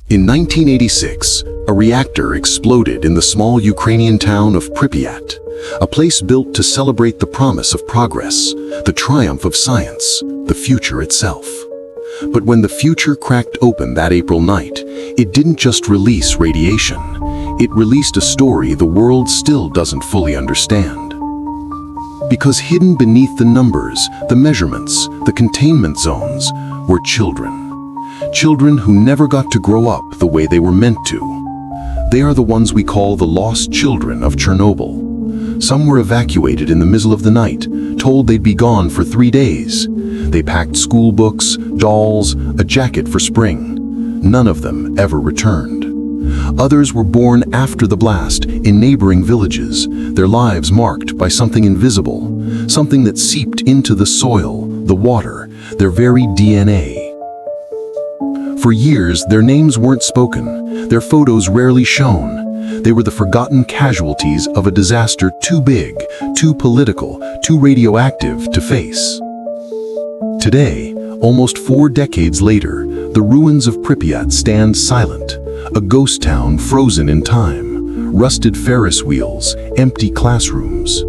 In 1986, a reactor exploded in the small Ukrainian town of Pripyat, a place built to celebrate the promise of progress, the triumph of science, the future itself. But when the future cracked open that April night, it didn't just release radiation. It released a story the world still doesn't fully understand. Because hidden beneath the numbers, the measurements, the containment zones, were children. Children who never got to grow up the way they were meant to. They are the ones we call the lost children of Chernobyl. Some were evacuated in the middle of the night, told they'd be gone for 3 days. They packed school books, dolls, a jacket for spring. None of them ever returned. Others were born after the blast in neighboring villages, their lives marked by something invisible, something that seeped into the soil, the water, their very DNA. For years, their names weren't spoken, their photos rarely shown. They were the forgotten casualties of a disaster too big, too political, too radioactive to face. Today, almost 4 decades later, the ruins of Pripyat stand silent, a ghost town frozen in time, rusted Ferris wheels, empty classrooms.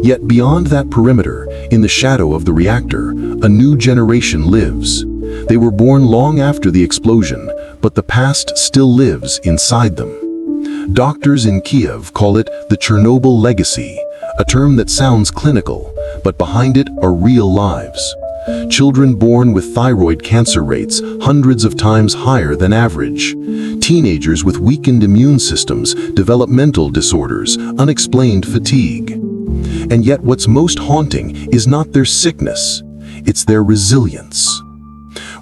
Yet beyond that perimeter, in the shadow of the reactor, a new generation lives. They were born long after the explosion, but the past still lives inside them. Doctors in Kiev call it the Chernobyl legacy, a term that sounds clinical, but behind it are real lives. Children born with thyroid cancer rates hundreds of times higher than average. Teenagers with weakened immune systems, developmental disorders, unexplained fatigue. And yet what's most haunting is not their sickness, it's their resilience.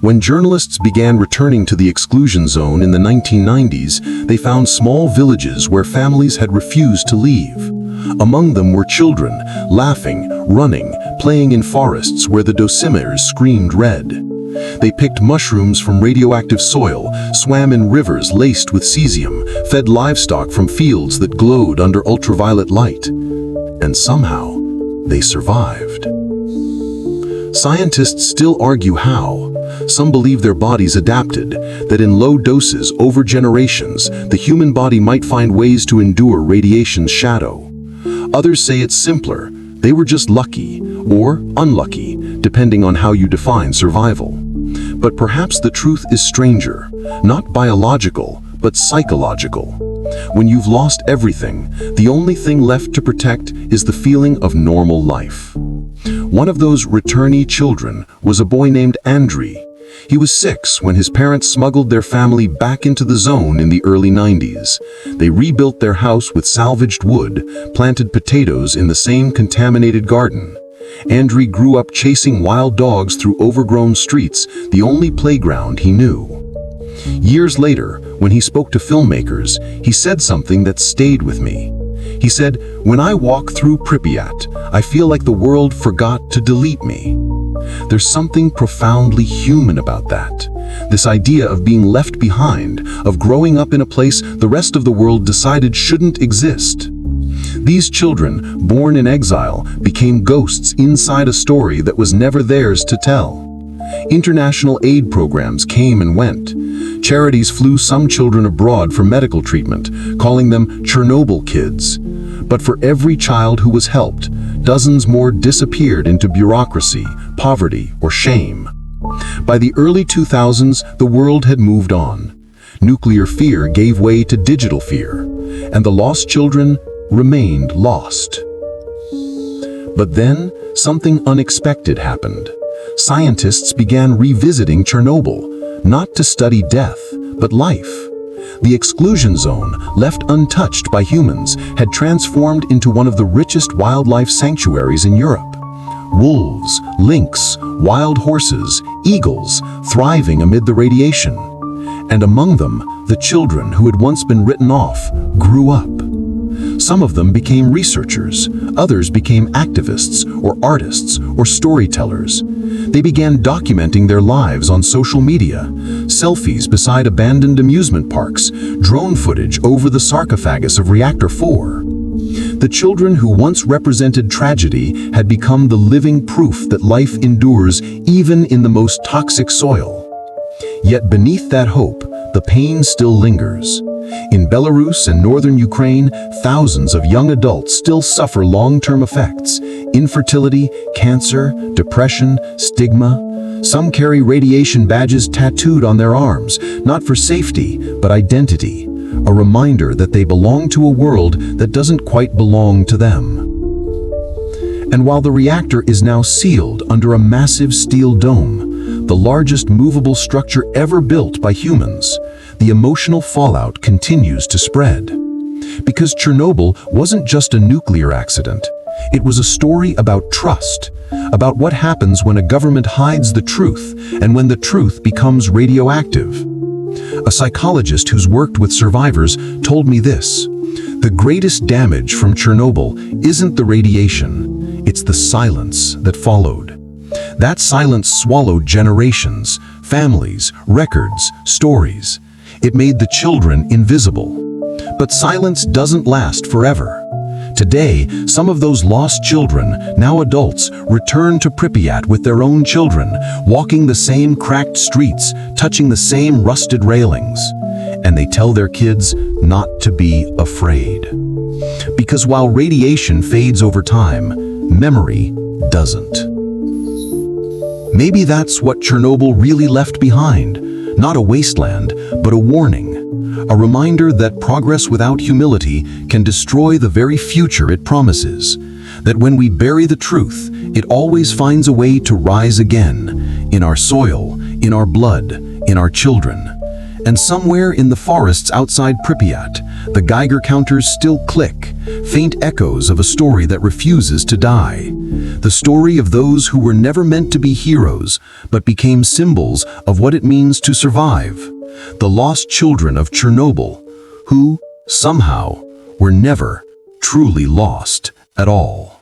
When journalists began returning to the exclusion zone in the 1990s, they found small villages where families had refused to leave. Among them were children, laughing, running, playing in forests where the dosimeters screamed red. They picked mushrooms from radioactive soil, swam in rivers laced with cesium, fed livestock from fields that glowed under ultraviolet light. And somehow, they survived. Scientists still argue how. Some believe their bodies adapted, that in low doses over generations, the human body might find ways to endure radiation's shadow. Others say it's simpler. They were just lucky, or unlucky, depending on how you define survival. But perhaps the truth is stranger, not biological, but psychological. When you've lost everything, the only thing left to protect is the feeling of normal life. One of those returnee children was a boy named Andriy. He was 6 when his parents smuggled their family back into the zone in the early 90s. They rebuilt their house with salvaged wood, planted potatoes in the same contaminated garden. Andriy grew up chasing wild dogs through overgrown streets, the only playground he knew. Years later, when he spoke to filmmakers, he said something that stayed with me. He said, "When I walk through Pripyat, I feel like the world forgot to delete me." There's something profoundly human about that. This idea of being left behind, of growing up in a place the rest of the world decided shouldn't exist. These children, born in exile, became ghosts inside a story that was never theirs to tell. International aid programs came and went. Charities flew some children abroad for medical treatment, calling them Chernobyl kids. But for every child who was helped, dozens more disappeared into bureaucracy, poverty, or shame. By the early 2000s, the world had moved on. Nuclear fear gave way to digital fear, and the lost children remained lost. But then, something unexpected happened. Scientists began revisiting Chernobyl, not to study death, but life. The exclusion zone, left untouched by humans, had transformed into one of the richest wildlife sanctuaries in Europe. Wolves, lynx, wild horses, eagles, thriving amid the radiation. And among them, the children who had once been written off grew up. Some of them became researchers, others became activists or artists or storytellers. They began documenting their lives on social media, selfies beside abandoned amusement parks, drone footage over the sarcophagus of Reactor 4. The children who once represented tragedy had become the living proof that life endures even in the most toxic soil. Yet beneath that hope, the pain still lingers. In Belarus and northern Ukraine, thousands of young adults still suffer long-term effects: infertility, cancer, depression, stigma. Some carry radiation badges tattooed on their arms, not for safety, but identity, a reminder that they belong to a world that doesn't quite belong to them. And while the reactor is now sealed under a massive steel dome, the largest movable structure ever built by humans, the emotional fallout continues to spread. Because Chernobyl wasn't just a nuclear accident. It was a story about trust, about what happens when a government hides the truth and when the truth becomes radioactive. A psychologist who's worked with survivors told me this: the greatest damage from Chernobyl isn't the radiation, it's the silence that followed. That silence swallowed generations, families, records, stories. It made the children invisible. But silence doesn't last forever. Today, some of those lost children, now adults, return to Pripyat with their own children, walking the same cracked streets, touching the same rusted railings. And they tell their kids not to be afraid. Because while radiation fades over time, memory doesn't. Maybe that's what Chernobyl really left behind. Not a wasteland, but a warning. A reminder that progress without humility can destroy the very future it promises. That when we bury the truth, it always finds a way to rise again. In our soil, in our blood, in our children. And somewhere in the forests outside Pripyat, the Geiger counters still click, faint echoes of a story that refuses to die. The story of those who were never meant to be heroes, but became symbols of what it means to survive. The lost children of Chernobyl, who, somehow, were never truly lost at all.